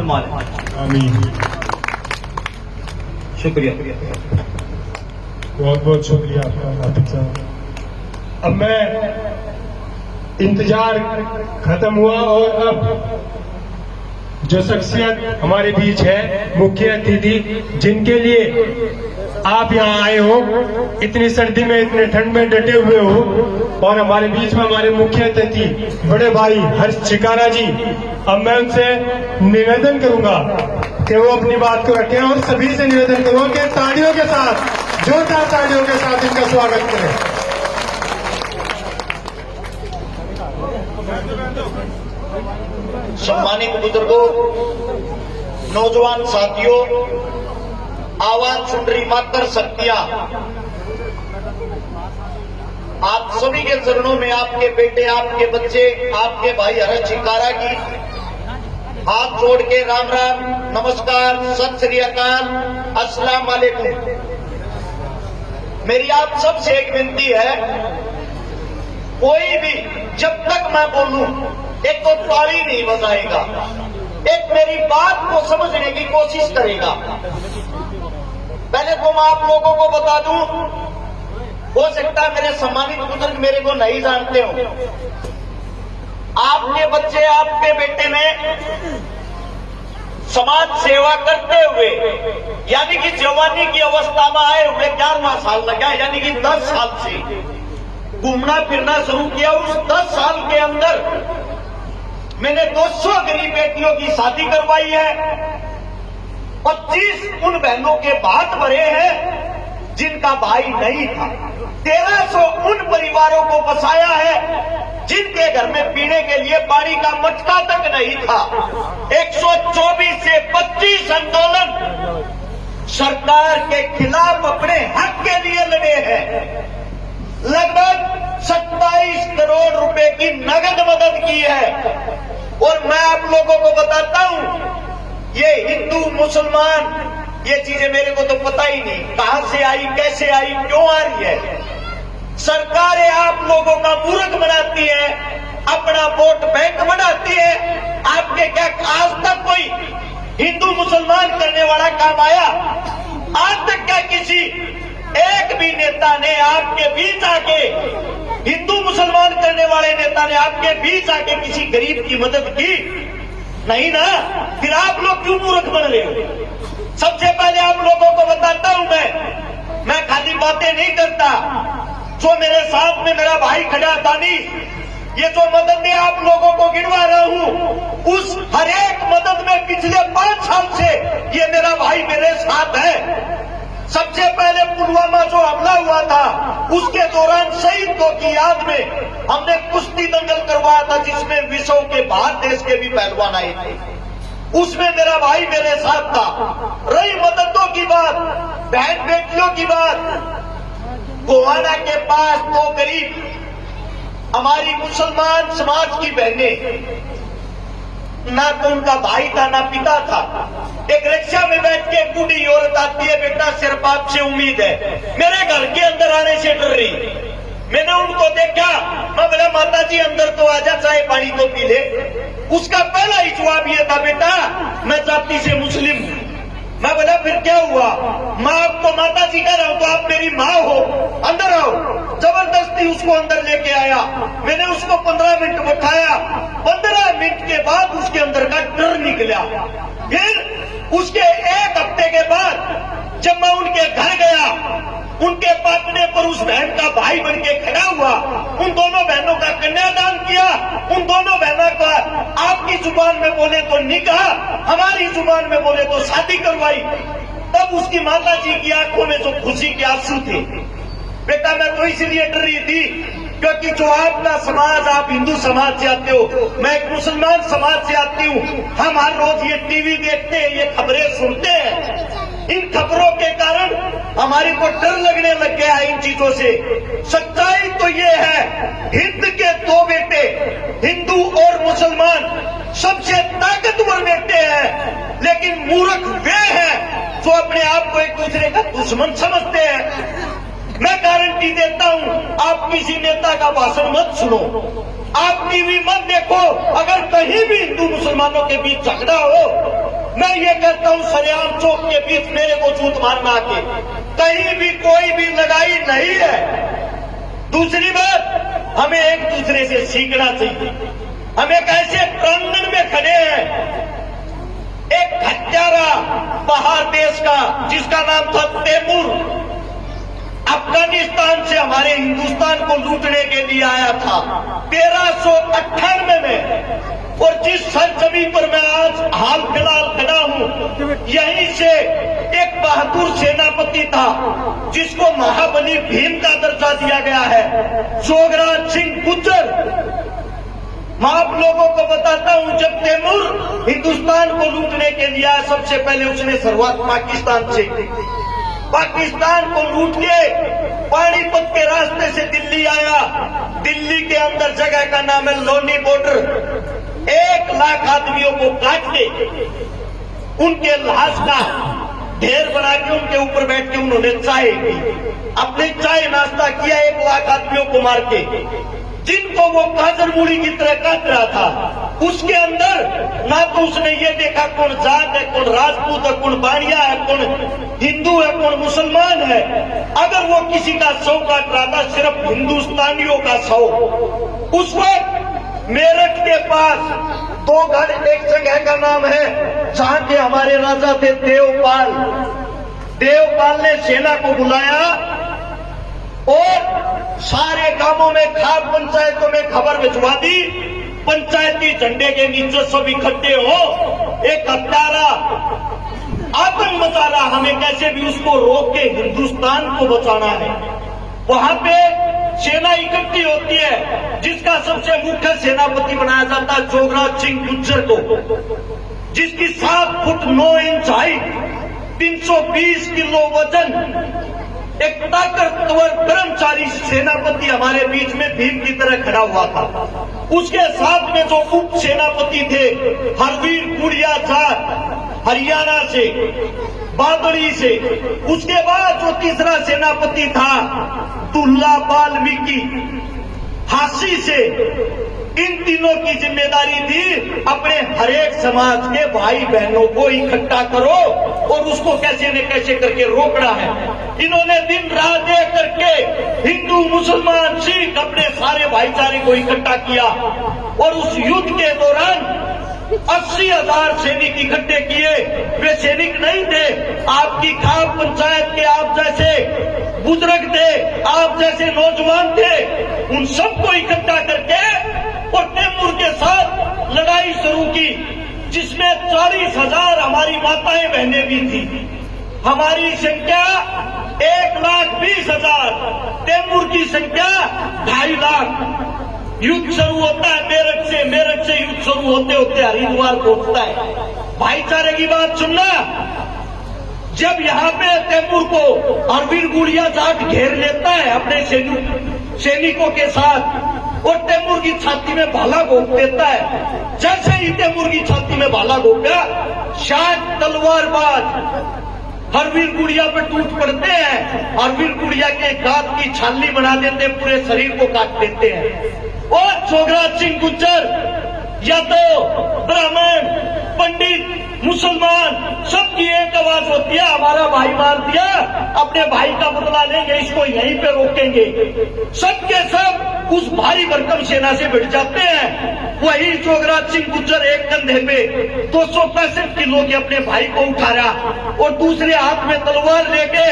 फरमा लें। आमीन। शुक्रिया। बहुत बहुत शुक्रिया आपका नातिक साहब। अब मैं इंतजार खत्म हुआ और अब जो शख्सियत हमारे बीच है, मुख्य अतिथि, जिनके लिए आप यहाँ आए हो, इतनी सर्दी में इतने ठंड में डटे हुए हो, और हमारे बीच में हमारे मुख्य अतिथि बड़े भाई हर्ष चिकारा जी। अब मैं उनसे निवेदन करूंगा कि वो अपनी बात को रखें और सभी से निवेदन करूंगा कि तालियों के साथ, जोरदार तालियों के साथ इनका स्वागत करें। सम्मानित बुजुर्गों, नौजवान साथियों, आवाज सुन रही मातर शक्तियां, आप सभी के चरणों में आपके बेटे, आपके बच्चे, आपके भाई हर्ष चिकारा की हाथ जोड़ के राम राम, नमस्कार, सत श्री अकाल, अस्सलाम वालेकुम। मेरी आप सबसे एक विनती है, कोई भी जब तक मैं बोलूं एक तो ताली नहीं बजाएगा, एक मेरी बात को समझने की कोशिश करेगा। पहले तो मैं आप लोगों को बता दूं, हो सकता है मेरे सम्मानित बुजुर्ग मेरे को नहीं जानते हो, आपके बच्चे, आपके बेटे ने समाज सेवा करते हुए, यानी कि जवानी की अवस्था में आए हुए 11वां साल लगा, यानी कि 10 साल से घूमना फिरना शुरू किया। उस 10 साल के अंदर मैंने 200 गरीब बेटियों की शादी करवाई है, 25 उन बहनों के भात भरे हैं जिनका भाई नहीं था, 1300 उन परिवारों को बसाया है जिनके घर में पीने के लिए पानी का मटका तक नहीं था। 124 से 25 आंदोलन सरकार के खिलाफ अपने हक के लिए लड़े हैं। लगभग 27 करोड़ रुपए की नगद मदद की है। और मैं आप लोगों को बताता हूं, ये हिंदू मुसलमान ये चीजें मेरे को तो पता ही नहीं कहां से आई, कैसे आई, क्यों आ रही है। सरकारें आप लोगों का मूर्ख बनाती है, अपना वोट बैंक बनाती है। आपके क्या आज तक कोई हिंदू मुसलमान करने वाला काम आया? आज तक क्या किसी एक भी नेता ने आपके बीच आके, हिंदू मुसलमान करने वाले नेता ने आपके बीच आके किसी गरीब की मदद की? नहीं ना। फिर आप लोग क्यों मूर्ख बन रहे हो? सबसे पहले आप लोगों को बताता हूं, मैं खाली बातें नहीं करता। जो मेरे साथ में मेरा भाई खड़ा दानी, ये जो मददें आप लोगों को गिनवा रहा हूं, उस हर एक मदद में पिछले 5 साल से ये मेरा भाई मेरे साथ है। सबसे पहले पुलवामा जो हमला हुआ था, उसके दौरान शहीदों की याद में हमने कुश्ती दंगल करवाया था, जिसमें विश्व के बाहर देश के भी पहलवान आए थे। उसमें मेरा भाई मेरे साथ था। रही मददों की बात, बहन बेटियों की बात, गोवाना के पास 2 गरीब हमारी मुसलमान समाज की बहनें, ना तो उनका भाई था ना पिता था। एक रिक्शा में बैठ के बूढ़ी औरत आती है, बेटा सिर्फ आपसे उम्मीद है, मेरे घर के अंदर आने से डर रही। मैंने उनको देखा, मैं बोला माता जी अंदर तो आजा, चाय पानी तो पी ले। उसका पहला ही जवाब ये था, बेटा मैं जाति से मुस्लिम हूं। मैं बोला फिर क्या हुआ? मैं आपको माता जी कह रहा हूं तो आप मेरी माँ हो, अंदर आओ। जबरदस्ती उसको अंदर लेके आया। मैंने उसको 15 मिनट बैठाया। 15 मिनट के बाद उसके अंदर का डर निकला। फिर उसके 1 हफ्ते के बाद जब मैं उनके घर गया, उनके पाटने पर उस बहन का भाई बन के खड़ा हुआ, उन दोनों बहनों का कन्यादान किया। उन दोनों बहनों का आपकी जुबान में बोले तो निकाह, हमारी जुबान में बोले तो शादी करवाई। तब उसकी माता जी की आंखों में जो खुशी के आंसू थे। बेटा मैं तो इसलिए डर रही थी क्योंकि जो आपका समाज, आप हिंदू समाज से आते हो, मैं एक मुसलमान समाज से आती हूँ। हम हर रोज ये टीवी देखते हैं, ये खबरें सुनते हैं। इन खबरों के कारण हमारे को डर लगने लग गया है इन चीजों से। सच्चाई तो ये है, हिंद के 2 बेटे, हिंदू और मुसलमान, सबसे ताकतवर बेटे हैं, लेकिन मूर्ख वे हैं जो अपने आप को एक दूसरे का दुश्मन समझते हैं। मैं गारंटी देता हूं, आप किसी नेता का भाषण मत सुनो, आप टीवी मत देखो, अगर कहीं भी हिंदू मुसलमानों के बीच झगड़ा हो, मैं ये कहता हूं सरेआम चौक के बीच मेरे को झूठ मारना आके, कहीं भी कोई भी लड़ाई नहीं है। दूसरी बात, हमें एक दूसरे से सीखना चाहिए। हम एक ऐसे प्रांगण में खड़े हैं, एक हत्यारा पहाड़ देश का जिसका नाम था तैमूर, अफगानिस्तान से हमारे हिंदुस्तान को लूटने के लिए आया था 1398 में। और जिस सरजमी पर मैं आज हाल फिलहाल खड़ा हूं, यहीं से एक बहादुर सेनापति था जिसको महाबली भीम का दर्जा दिया गया है, जोगराज सिंह गुज्जर। मैं आप लोगों को बताता हूं, जब तैमूर हिंदुस्तान को लूटने के लिए आया, सबसे पहले उसने शुरुआत पाकिस्तान को लूट के पानीपत के रास्ते से दिल्ली आया। दिल्ली के अंदर जगह का नाम है लोनी बॉर्डर। 1 लाख आदमियों को काट के उनके लाश का ढेर बना के उनके ऊपर बैठ के उन्होंने चाय पी, अपने चाय नाश्ता किया 1 लाख आदमियों को मार के, जिनको वो गाजर मूली की तरह काट रहा था। उसके अंदर ना तो उसने ये देखा कौन जाट है, कौन राजपूत है, कौन बानिया है, कौन हिंदू है, कौन मुसलमान है। अगर वो किसी का शव काट रहा था, सिर्फ हिंदुस्तानियों का शव। उस वक्त मेरठ के पास 2 घर, एक जगह का नाम है जहां के हमारे राजा थे देवपाल। देवपाल ने सेना को बुलाया और सारे गांवों में, खाप पंचायतों में खबर भिजवा दी, पंचायती झंडे के नीचे सब इकट्ठे हो, एक हत्यारा आतंक मचा रहा, हमें कैसे भी उसको रोक के हिंदुस्तान को बचाना है। वहां पे सेना इकट्ठी होती है, जिसका सबसे मुख्य सेनापति बनाया जाता है जोगराज सिंह गुज्जर को, जिसकी 7 फुट 9 इंच हाइट, 320 किलो वजन, एक ताकतवर कर्मचारी सेनापति हमारे बीच में भीम की तरह खड़ा हुआ था। उसके साथ में जो उप सेनापति थे, हरवीर गुड़िया जाट हरियाणा से, बादड़ी से। उसके बाद जो तीसरा सेनापति था दुल्ला वाल्मीकि हासी से। इन तीनों की जिम्मेदारी थी अपने हरेक समाज के भाई बहनों को इकट्ठा करो और उसको कैसे न कैसे करके रोकना है। इन्होंने दिन रात एक करके हिंदू मुसलमान सिख अपने सारे भाईचारे को इकट्ठा किया और उस युद्ध के दौरान 80,000 सैनिक इकट्ठे किए। वे सैनिक नहीं थे, आपकी खाप पंचायत के आप जैसे बुजुर्ग थे, आप जैसे नौजवान थे, उन सबको इकट्ठा करके और तैमूर के साथ लड़ाई शुरू की, जिसमें 40,000 हमारी माताएं बहनें भी थी। हमारी संख्या 1,20,000, तैमूर की संख्या 2.5 लाख। युद्ध शुरू होता है मेरठ से युद्ध शुरू होते होते हरिद्वार पहुंचता है। भाईचारे की बात सुनना, जब यहाँ पे तैमूर को हरवीर गुड़िया जाट घेर लेता है अपने सैनिकों के साथ और तैमूर की छाती में भाला घोंप देता है। जैसे ही तैमूर की छाती में भाला घोंपा, 60 तलवारबाज हरवीर गुड़िया पे टूट पड़ते हैं। हरवीर गुड़िया के गात की छालनी बना देते, पूरे शरीर को काट देते हैं। और जोगराज सिंह गुज्जर, यादव, ब्राह्मण, पंडित, मुसलमान, सबकी एक आवाज होती है, हमारा भाई मार दिया, अपने भाई का बदला लेंगे, इसको यहीं पे रोकेंगे। सबके सब उस भारी भरकम सेना से भिड़ जाते हैं। वही जोगराज सिंह गुज्जर एक कंधे पे 265 किलो के अपने भाई को उठा रहा और दूसरे हाथ में तलवार लेके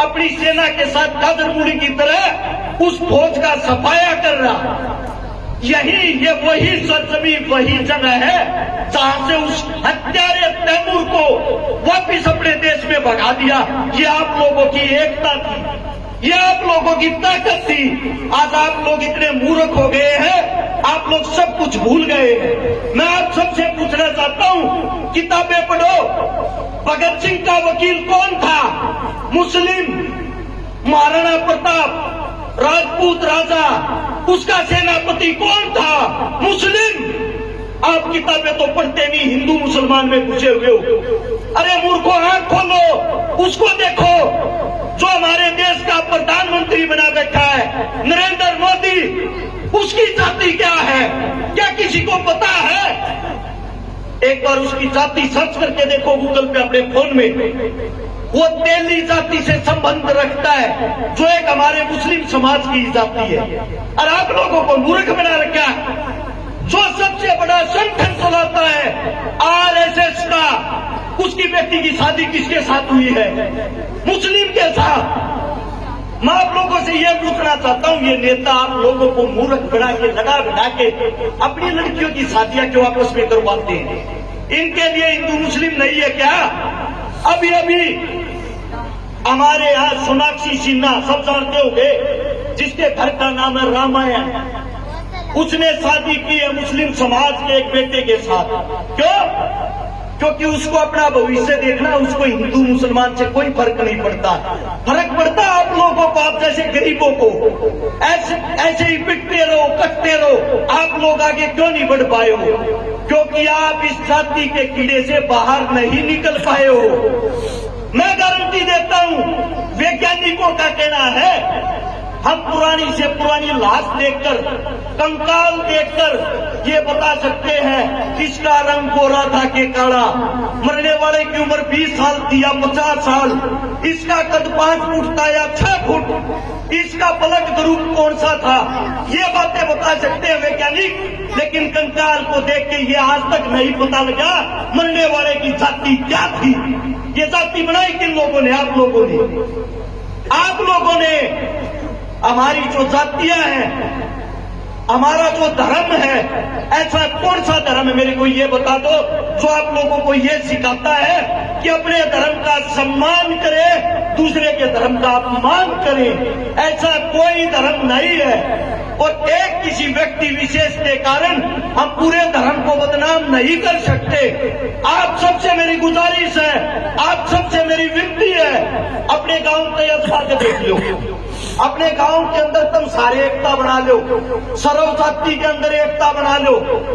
अपनी सेना के साथ गाजर मूली की तरह उस फौज का सफाया कर रहा। यही ये वही सरजमी, वही जगह है जहां से उस हत्यारे तैमूर को वापिस अपने देश में भगा दिया। ये आप लोगों की एकता थी, ये आप लोगों की ताकत थी। आज आप लोग इतने मूर्ख हो गए हैं, आप लोग सब कुछ भूल गए हैं। मैं आप सबसे पूछना चाहता हूं, किताबें पढ़ो। भगत सिंह का वकील कौन था? मुस्लिम। महाराणा प्रताप राजपूत राजा, उसका सेनापति कौन था? मुस्लिम। आप किताबें तो पढ़ते नहीं, हिंदू मुसलमान में घुसे हुए हो। अरे मूर्खों, आंख खोलो, उसको देखो जो हमारे देश का प्रधानमंत्री बना बैठा है, नरेंद्र मोदी। उसकी जाति क्या है, क्या किसी को पता है? एक बार उसकी जाति सर्च करके देखो गूगल पे अपने फोन में। वो तेली जाति से संबंध रखता है, जो एक हमारे मुस्लिम समाज की जाति है। और आप लोगों को मूर्ख बना रखा है। जो सबसे बड़ा संगठन चलाता है आरएसएस का, उसकी बेटी की शादी किसके साथ हुई है? मुस्लिम के साथ। मैं आप लोगों से यह पूछना चाहता हूं, ये नेता आप लोगों को मूर्ख बना के, लगा बना के अपनी लड़कियों की शादियां क्यों आपस में करवाते हैं? इनके लिए हिंदू मुस्लिम नहीं है क्या? अभी अभी हमारे यहाँ सोनाक्षी सिन्हा, सब जानते होंगे, जिसके घर का नाम है रामायण, उसने शादी की है मुस्लिम समाज के एक बेटे के साथ। क्यों? क्योंकि उसको अपना भविष्य देखना, उसको हिंदू मुसलमान से कोई फर्क नहीं पड़ता। फर्क पड़ता आप लोगों को, आप जैसे गरीबों को। ऐसे ही पिटते रहो, कटते रहो, आप लोग आगे क्यों नहीं बढ़ पाए हो? क्योंकि आप इस जाति के कीड़े से बाहर नहीं निकल पाए हो। मैं गारंटी देता हूं, वैज्ञानिकों का कहना है, हम पुरानी से पुरानी लाश देखकर, कंकाल देखकर ये बता सकते हैं किसका रंग गोरा था कि काला। मरने वाले की उम्र 20 साल थी या 50 साल, इसका कद 5 फुट था या 6 फुट, इसका ब्लड ग्रुप कौन सा था, ये बातें बता सकते हैं वैज्ञानिक। लेकिन कंकाल को देख के ये आज तक नहीं पता लगा मरने वाले की जाति क्या थी। ये जाति बनाई किन लोगों ने? आप लोगों ने। आप लोगों ने। हमारी जो जातियां हैं, हमारा जो धर्म है, ऐसा कौन सा धर्म है मेरे को ये बता दो जो आप लोगों को ये सिखाता है कि अपने धर्म का सम्मान करे, दूसरे के धर्म का अपमान करे? ऐसा कोई धर्म नहीं है। और एक किसी व्यक्ति विशेष के कारण हम पूरे धर्म को बदनाम नहीं कर सकते। आप सबसे मेरी गुजारिश है, आप सबसे मेरी विनती है, अपने गांव के अजमा के देख लो, अपने गांव के अंदर तुम सारे एकता बना लो, सर्व जाति के अंदर एकता बना लो।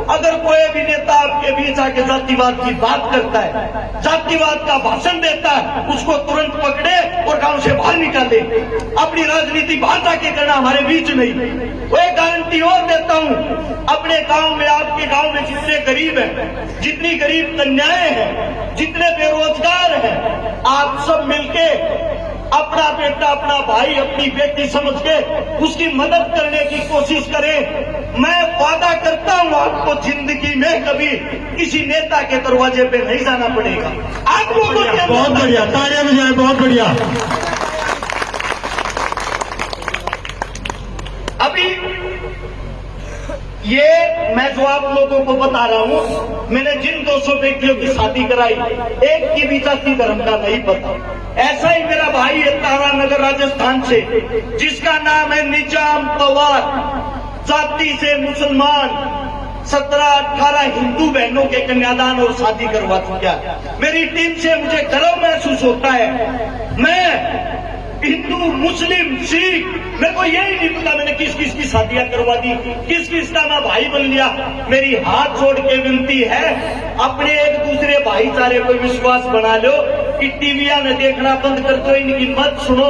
अगर कोई भी नेता आपके बीच आके जातिवाद की बात करता है, जातिवाद का भाषण देता है, उसको तुरंत पकड़े और गांव से बाहर निकाले। अपनी राजनीति बाहर जाके करना, हमारे बीच नहीं। वो एक गारंटी और देता हूं, अपने गांव में, आपके गांव में जितने गरीब हैं, जितनी गरीब कन्याएं हैं, जितने बेरोजगार हैं, आप सब मिलके अपना बेटा, अपना भाई, अपनी बेटी समझ के उसकी मदद करने की कोशिश करें। मैं वादा करता हूं आपको जिंदगी में कभी किसी नेता के दरवाजे पे नहीं जाना पड़ेगा। आप लोगों के बहुत बढ़िया, तालियां बजाएं, बहुत बढ़िया। अभी ये मैं जो आप लोगों को बता रहा हूं, मैंने जिन 200 बेटियों की शादी कराई, एक की भी जाति धर्म का नहीं पता। ऐसा ही मेरा भाई है तारानगर राजस्थान से, जिसका नाम है निजाम पवार, जाति से मुसलमान, 17-18 हिंदू बहनों के कन्यादान और शादी करवा चुका है। मेरी टीम से मुझे गर्व महसूस होता है। मैं हिंदू, मुस्लिम, सिख, मेरे को यही नहीं पता मैंने किस किस की शादियां करवा दी, किस किस का मैं भाई बन लिया। मेरी हाथ जोड़ के विनती है, अपने एक दूसरे भाईचारे पर विश्वास बना लो कि टीवियां न देखना बंद कर दो, इनकी मत सुनो।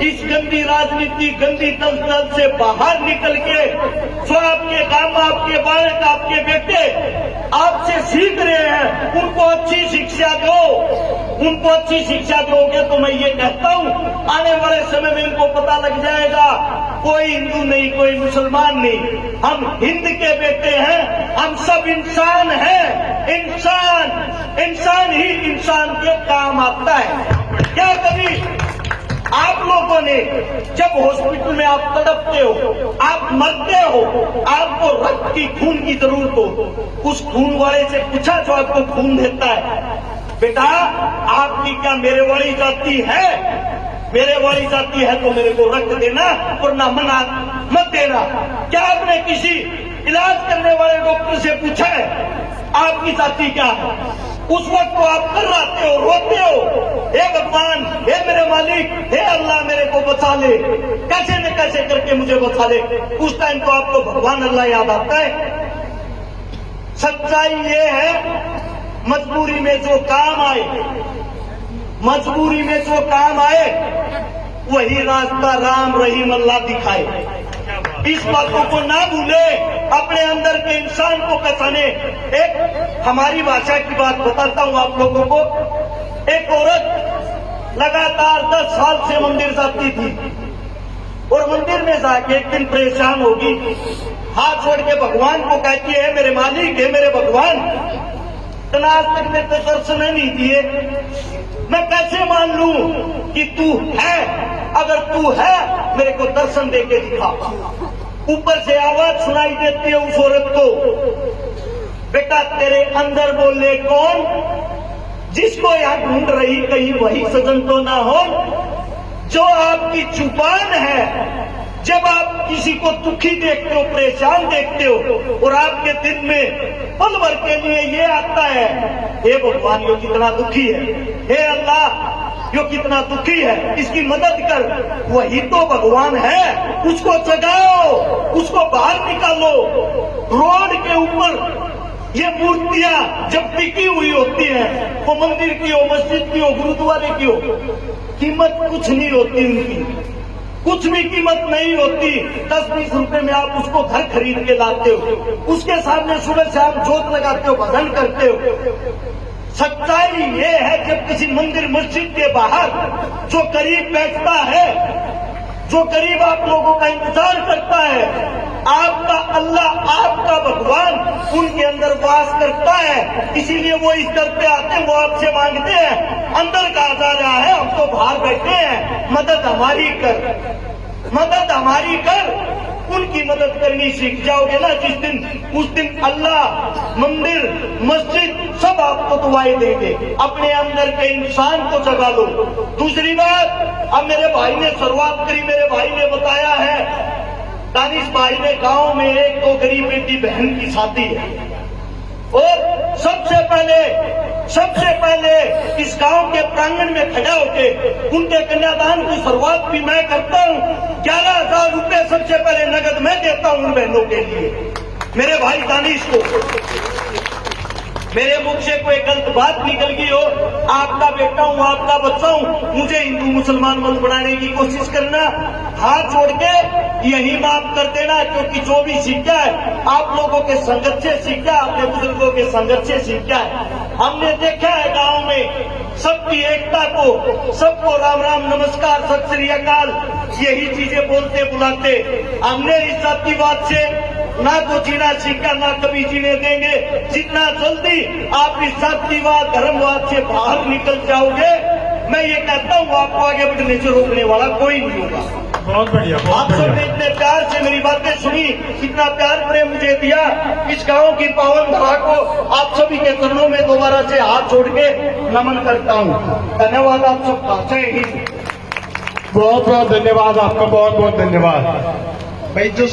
इस गंदी राजनीति, गंदी दलदल से बाहर निकल के जो आपके काम, आपके बालक, आपके बेटे आपसे सीख रहे हैं, उनको अच्छी शिक्षा दो। उनको अच्छी शिक्षा दोगे तो मैं ये कहता हूं, आने वाले समय में इनको पता लग जाएगा कोई हिंदू नहीं, कोई मुसलमान नहीं, हम हिंद के बेटे हैं, हम सब इंसान हैं। इंसान ही इंसान के काम आता है। क्या कभी आप लोगों ने जब हॉस्पिटल में आप तड़पते हो, आप मरते हो, आपको रक्त की, खून की जरूरत हो, उस खून वाले से पूछा जो आपको खून देता है, बेटा आपकी क्या मेरे वाली जाति है? मेरे वाली जाति है तो मेरे को रक्त देना, वरना मना मत देना। क्या आपने किसी इलाज करने वाले डॉक्टर से पूछा है आपकी जाति क्या है? उस वक्त तो आप कर्राते हो, रोते हो, हे भगवान, हे मेरे मालिक, हे अल्लाह मेरे को बचा ले, कैसे न कैसे करके मुझे बचा ले। उस टाइम तो आपको भगवान अल्लाह याद आता है। सच्चाई ये है, मजबूरी में जो काम आए, मजबूरी में जो काम आए, वही रास्ता राम रहीम अल्लाह दिखाए। इस बातों को ना भूले, अपने अंदर के इंसान को पहचाने। एक हमारी भाषा की बात बताता हूं आप लोगों को। एक औरत लगातार 10 साल से मंदिर जाती थी और मंदिर में जाके एक दिन परेशान होगी, हाथ जोड़ के भगवान को कहती है, मेरे मालिक है, मेरे भगवान, इतना आज तक मेरे को दर्शन नहीं दिए, मैं कैसे मान लूं कि तू है? अगर तू है मेरे को दर्शन दे के दिखा। ऊपर से आवाज सुनाई देती है उस औरत को, बेटा तेरे अंदर बोले कौन? जिसको यहां ढूंढ रही कहीं वही सजन तो ना हो। जो आपकी जुबान है, जब आप किसी को दुखी देखते हो, परेशान देखते हो और आपके दिल में पल भर के लिए ये आता है, हे भगवान यो कितना दुखी है, हे अल्लाह यो कितना दुखी है, इसकी मदद कर, वही तो भगवान है। उसको जगाओ, उसको बाहर निकालो। रोड के ऊपर ये मूर्तियां जब टिकी हुई होती हैं, वो मंदिर की हो, मस्जिद की हो, गुरुद्वारे की हो, कीमत कुछ नहीं होती उनकी, कुछ भी कीमत नहीं होती। 10-20 रुपए में आप उसको घर खरीद के लाते हो, उसके सामने सुबह शाम जोत लगाते हो, भजन करते हो। सच्चाई ये है, जब किसी मंदिर मस्जिद के बाहर जो करीब बैठता है, जो करीब आप लोगों का इंतजार करता है, आपका अल्लाह, आपका भगवान उनके अंदर वास करता है। इसीलिए वो इस दर पे आते हैं, वो आपसे मांगते हैं, अंदर कहा जा रहा है, हम तो बाहर बैठे हैं, मदद हमारी कर, मदद हमारी कर। उनकी मदद करनी सीख जाओगे ना जिस दिन, उस दिन अल्लाह, मंदिर, मस्जिद सब आपको दुआएं देंगे। अपने अंदर के इंसान को जगा लो। दूसरी बात, अब मेरे भाई ने शुरुआत करी, मेरे भाई ने बताया है, दानिश भाई ने गांव में एक तो गरीब बेटी बहन की शादी है और सबसे पहले इस गांव के प्रांगण में खड़ा होके उनके कन्यादान की शुरुआत भी मैं करता हूं। 11,000 रुपए सबसे पहले नगद मैं देता हूं उन बहनों के लिए, मेरे भाई दानिश को। मेरे मुख से कोई गलत बात निकल गई हो, आपका बेटा हूं, आपका बच्चा हूं, मुझे हिंदू मुसलमान मत बनाने की कोशिश करना। हाथ जोड़ के यही माफ कर देना, क्योंकि जो भी सीखा है आप लोगों के संघर्ष से सीखा है, अपने बुजुर्गों के संघर्ष से सीखा है। हमने देखा है गांव में सबकी एकता को, सबको राम राम नमस्कार सत श्री अकाल यही चीजें बोलते बुलाते। हमने इस जातिवाद से ना तो जीना सीखा, ना कभी जीने देंगे। जितना जल्दी आप इस जातिवाद धर्मवाद से बाहर निकल जाओगे, मैं ये कहता हूँ आपको आगे बढ़ने से रोकने वाला कोई नहीं होगा। बहुत बढ़िया, आप सबने इतने प्यार से मेरी बातें सुनी, इतना प्यार प्रेम मुझे दिया। इस गांव की पावन धरा को आप सभी के चरणों में दोबारा से हाथ जोड़ के नमन करता हूँ। धन्यवाद आप सबका। जय हिंद। बहुत बहुत धन्यवाद आपका, बहुत बहुत धन्यवाद भाई। जो